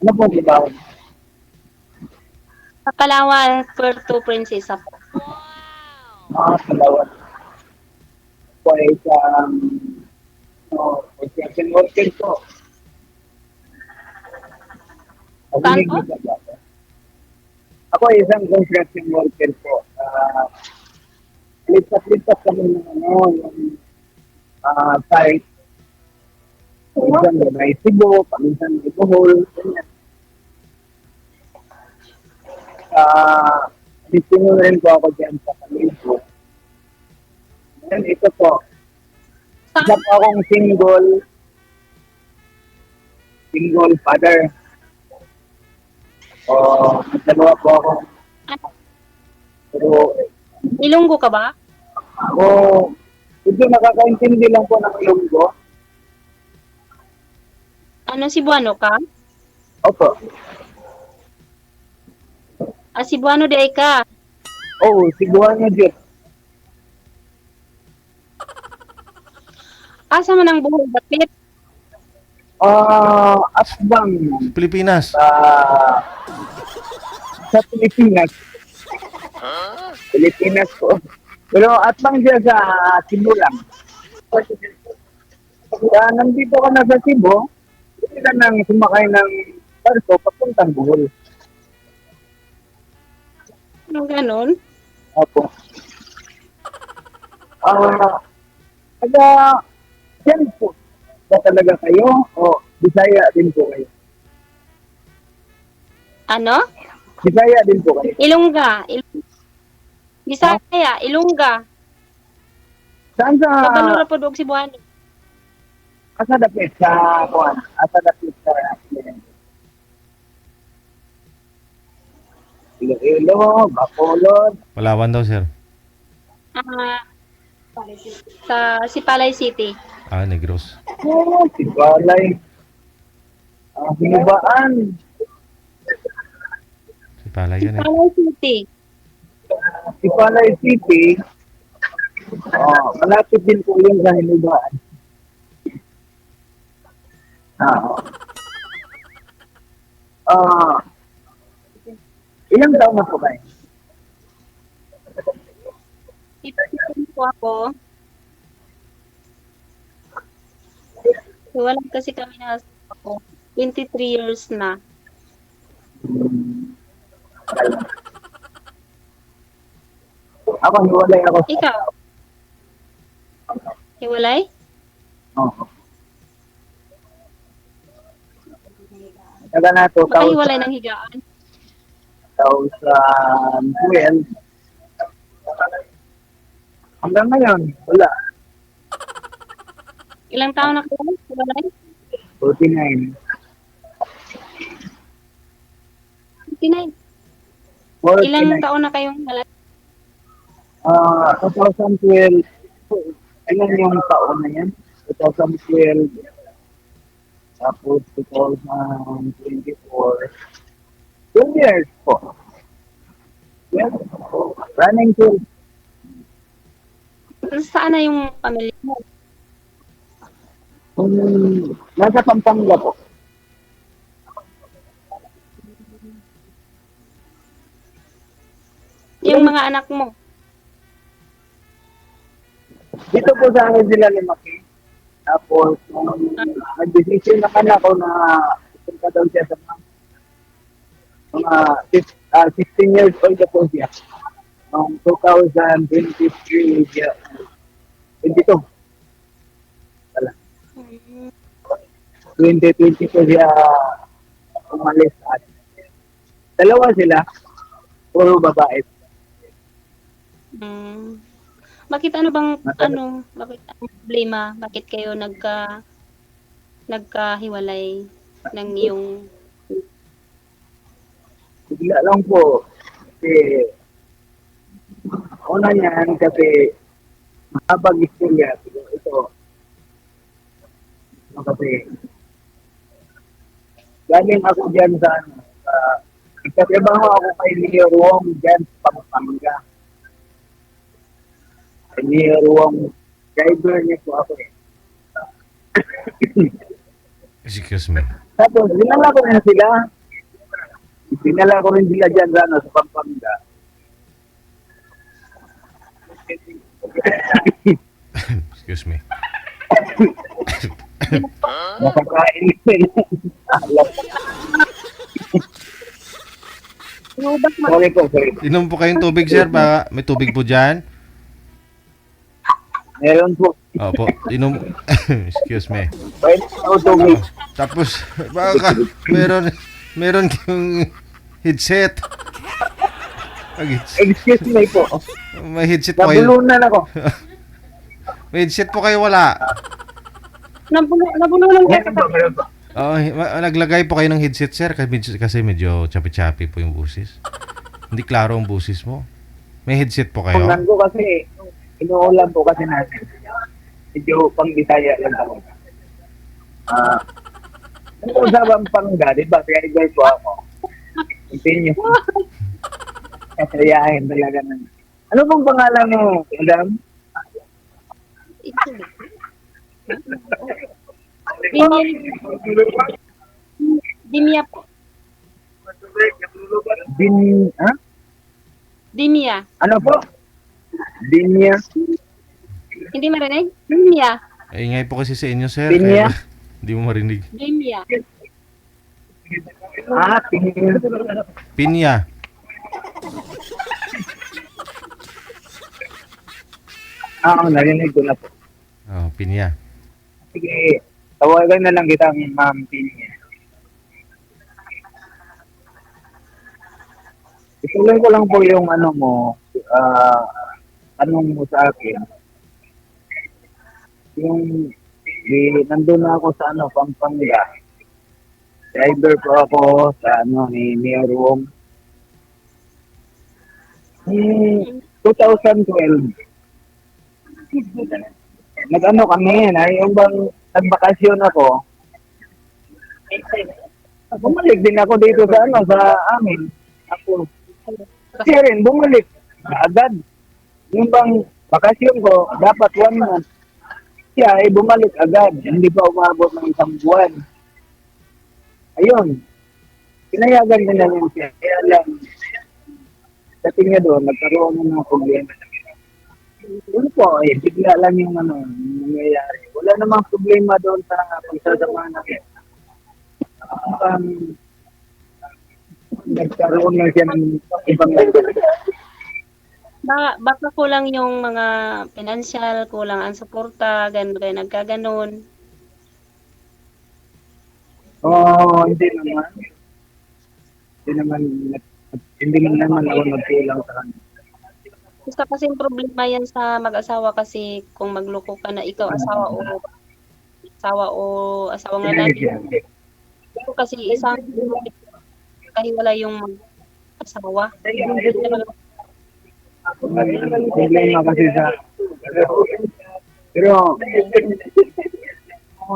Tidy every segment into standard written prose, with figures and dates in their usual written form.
Ano po, di ba? Sa Palawan, Puerto Princesa po. Mga Palawan po ay isang construction worker po. Saan Pag-inig po? niyo ba ba? Ako ay isang construction worker po. Lipat-lipat kami ng yung site. Paminsan may Cebu, paminsan may Bohol, ganyan. Distino rin po ako dyan sa Kalibo. Then ito po, isa Saan? po akong single father. O, dalawa po ako. Ano? Pero Ilonggo ka ba? ako, hindi nakakaintindi lang po ng Ilonggo. Ano, Cebuano ka? Opo. Cebuano di ay ka. Oh, Cebuano dyan. Asa man ang buhol dapit? Asbang Pilipinas. sa Pilipinas. Pilipinas po. Pero atbang siya sa Cebu lang. Nandito ka na sa Cebu, hindi ka nang sumakay ng barko papuntang Bohol. Anong ganon? Opo. Taga, yan po. Ba talaga kayo? O Bisaya din po kayo? Ano? Bisaya din po kayo? Ilongga. Bisaya, Ilongga. Saan sa... Kabalura po doog Cebuano. Asa dapit sa kuan? Asa dapit sa Iloilo, Bacolod. Palawan daw, sir. Ah, sa Sipalay City. Negros. Sibalay. Hinubaan. Si Palay yan eh. Sipalay City. Sipalay City. Malapit din po yun sa Hinubaan. Ilang taon na po kayo? Ipagkitin po ako. Wala kasi kami na ako. 23 years na. Ako, hiwalay ako. Ikaw? Hiwalay? Oo. Taga na to, Makahiwalay ng higaan. 2012. Hanggang ngayon, wala. Ilang taon na kayo? Hiwalay? 49. 59. 49. Ilang taon na kayong hiwalay? 2012. Ilan yung taon na yan? 2012. Tapos 2024. 2 years po. Yes. Running to. Saan na yung pamilya mo? Nasa Pampanga po. Yung mga anak mo? Dito po sa akin sila lumaki. Tapos, nag-decision naman ako na ipunta daw siya sa mga 16 years old na po siya. Noong 2023 siya. 22. Wala. 2022 siya umalis at dalawa sila, puro babae. Bakit ano bang bakit ang problema? Bakit kayo nagkahiwalay ng iyong Bigla lang po. Kasi, una niyan kasi mahabang istorya. Ito, kasi galing ako dyan sa nagtatrabaho ako kay Mayor Wong dyan sa Pampanga. Kay Mayor Wong, driver niya po ako eh. Excuse me. Tapos, dinala ko na sila. Dinala ko rin sila dyan sa, ano, sa Pampanga. Excuse me. Nakakain din. Inubak mo. Sorry po, sorry. Inom po kayong tubig, sir. Baka may tubig po dyan. Meron po. Opo, inom. Excuse me. Pwede ako tubig. Tapos, baka meron kayong headset. Excuse me po. May headset po kayo. Nabulunan ako. May headset po kayo wala. Nabulunan ka. Meron po, meron po. Oh, naglagay po kayo ng headset, sir, kasi medyo chapi-chapi po yung busis. Hindi klaro ang busis mo. May headset po kayo? Pangnan ko kasi, inuulam po kasi natin. Medyo pang-Bisaya lang ako. Ano sa Pampanga, di ba? Kaya igay po ako. Continue. Kasayahin talaga na. Ano pong pangalan mo, madam? Dimia po. Ha? Dimia. Ano po? Dinya. Hindi marinig? Dimia. Ay, ingay po kasi sa inyo, sir. Pinya? Kaya hindi mo marinig. Dimia. Tingin. Pinya. Narinig ko na po. Oh, pinya. Sige, tawagan na lang kita ng Ma'am Pinya. Ituloy ko lang po yung ano mo, tanong mo sa akin. Yung, nandun na ako sa ano, Pampanga. Driver po ako sa ano, ni Mayor Wong. 2012. Nag-ano kami, yung bang nagbakasyon ako, bumalik din ako dito sa ano, sa amin. Ako, kasi rin, bumalik agad. Yung bang bakasyon ko, dapat 1 month. Siya ay bumalik agad. Hindi pa umabot ng 1 buwan. Ayun. Pinayagan din namin siya. Kaya lang, dating niya doon, nagkaroon ng problema. Yun po, bigla lang yung ano, nangyayari. Wala namang problema doon sa pagsasama namin. Nagkaroon lang siya ng ibang Baka kulang yung mga financial, kulang ang suporta, ganun kaya nagkaganon. Hindi naman. Hindi naman ako nagkulang sa kanya. Basta kasi problema yan sa mag-asawa kasi kung magloko ka na ikaw asawang lalaki. Ito kasi isang kahiwala yung mag-asawa. Problema kasi pero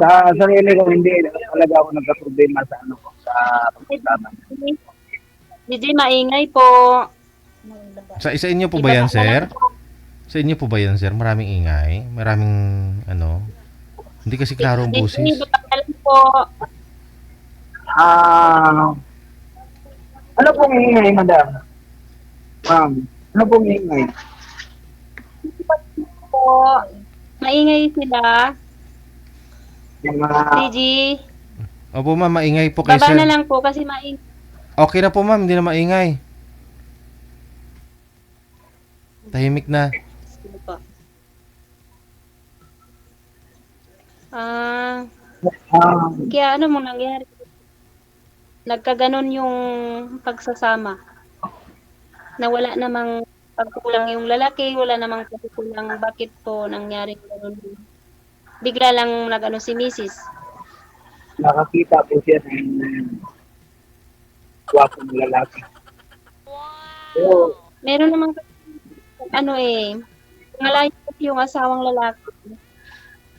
sa sarili ko hindi talaga ako nagka-problema sa ano ko sa pagkakama. DJ, maingay po. Sa inyo po ba yan, sir? Sa inyo po ba yan, sir? Maraming ingay? Maraming, ano? Hindi kasi klaro ang busis. Po. Ano pong ingay, madam? Ma'am, ano pong ingay? Po. Maingay sila. Yung mga... DJ, Opo, ma'am, maingay po kay baba sir. na lang po kasi maingay. Okay na po, ma'am. Hindi na maingay. Tahimik na. Kaya ano mo nangyari? Nagkaganon yung pagsasama. Na wala namang pagkulang yung lalaki, wala namang pagkulang bakit po nangyari ganun. Bigla lang nag-ano si Mrs. Nakakita po siya ng gwapong lalaki. Pero, Meron namang ano malayo yung asawang lalaki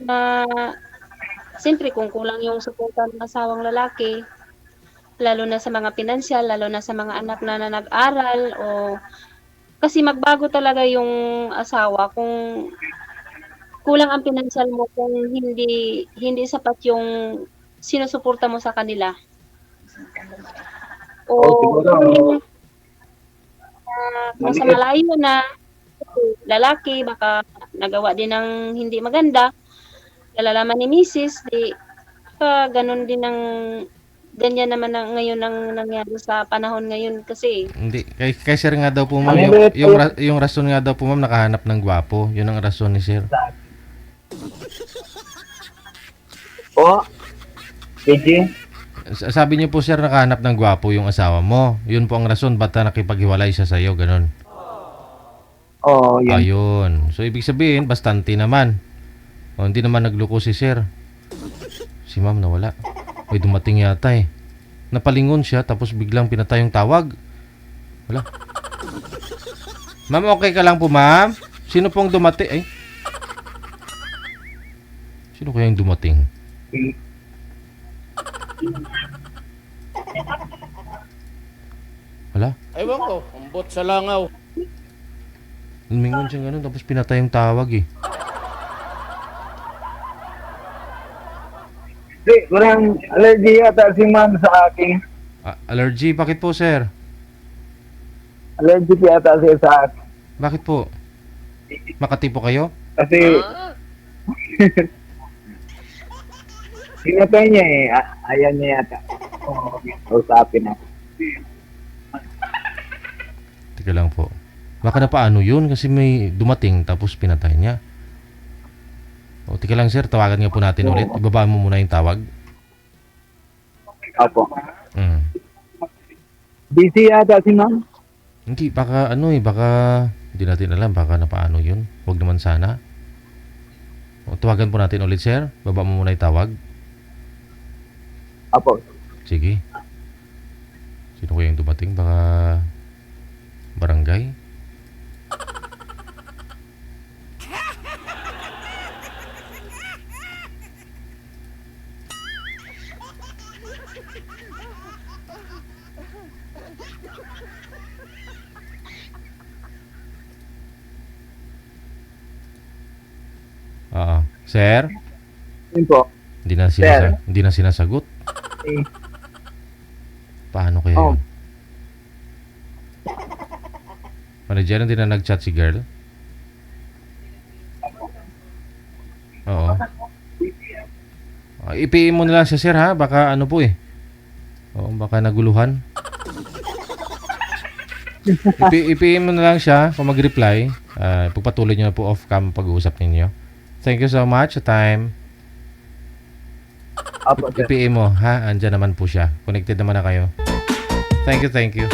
na siyempre kung kulang yung suporta ng asawang lalaki, lalo na sa mga pinansyal, lalo na sa mga anak na nag-aral o kasi magbago talaga yung asawa kung kulang ang pinansyal mo, kung hindi sapat yung sinusuporta mo sa kanila. siguro. Nasa malayo na lalaki, baka nagawa din ng hindi maganda, nalalaman ni Mrs. di ganun din ang ganyan naman ang ngayon ang nangyari sa panahon ngayon kasi Hindi, kay sir nga daw po ma'am, Ano ba yung rason nga daw po ma'am, nakahanap ng gwapo. Yun ang rason ni sir. O, PG, Sabi niyo po sir, nakahanap ng gwapo yung asawa mo. Yun po ang rason, ba't nakipaghiwalay siya sa'yo, ganun. oh, yun. Ayun. So, ibig sabihin, bastante naman. O, hindi naman nagluko si sir. Si ma'am nawala. May dumating yata eh. Napalingon siya, tapos biglang pinatay yung tawag. Wala. Ma'am, okay ka lang po, ma'am? Sino pong dumating? Ay. Sino kaya yung dumating? Wala. Ewan ko, umbot sa langaw. Lumingon siya ganun, tapos pinatay yung tawag eh. Di, walang allergy yata si ma'am sa akin. Allergy? Bakit po, sir? Allergic yata siya sa akin. Bakit po? Makati po kayo? Kasi, sinatay niya eh. Ayan niya yata. Usapin ako. Teka lang po. Baka na paano yun kasi may dumating tapos pinatay niya. O, teka lang sir, tawagan nga po natin ulit. Ibabaan mo muna yung tawag. Opo. Mm. Busy yata si ma'am. Hindi, baka ano eh, baka hindi natin alam, baka na paano yun. Huwag naman sana. O, tawagan po natin ulit sir. Baba mo muna yung tawag. Opo. Sige. Sino kaya yung dumating? Baka barangay? Sir? Yun po. Hindi na sinasagot. Eh, Paano kaya Oh. yun? Manager, hindi na nag-chat si girl? Oo. I-PM mo na lang siya sir ha. Baka ano po eh. Oo, baka naguluhan. I-PM mo na lang siya kung mag-reply. Pagpatuloy nyo na po off-cam pag-uusap ninyo. Thank you so much sa time. Opo, sir. I-PM mo ha. Andyan naman po siya. Connected naman na kayo. Thank you, thank you.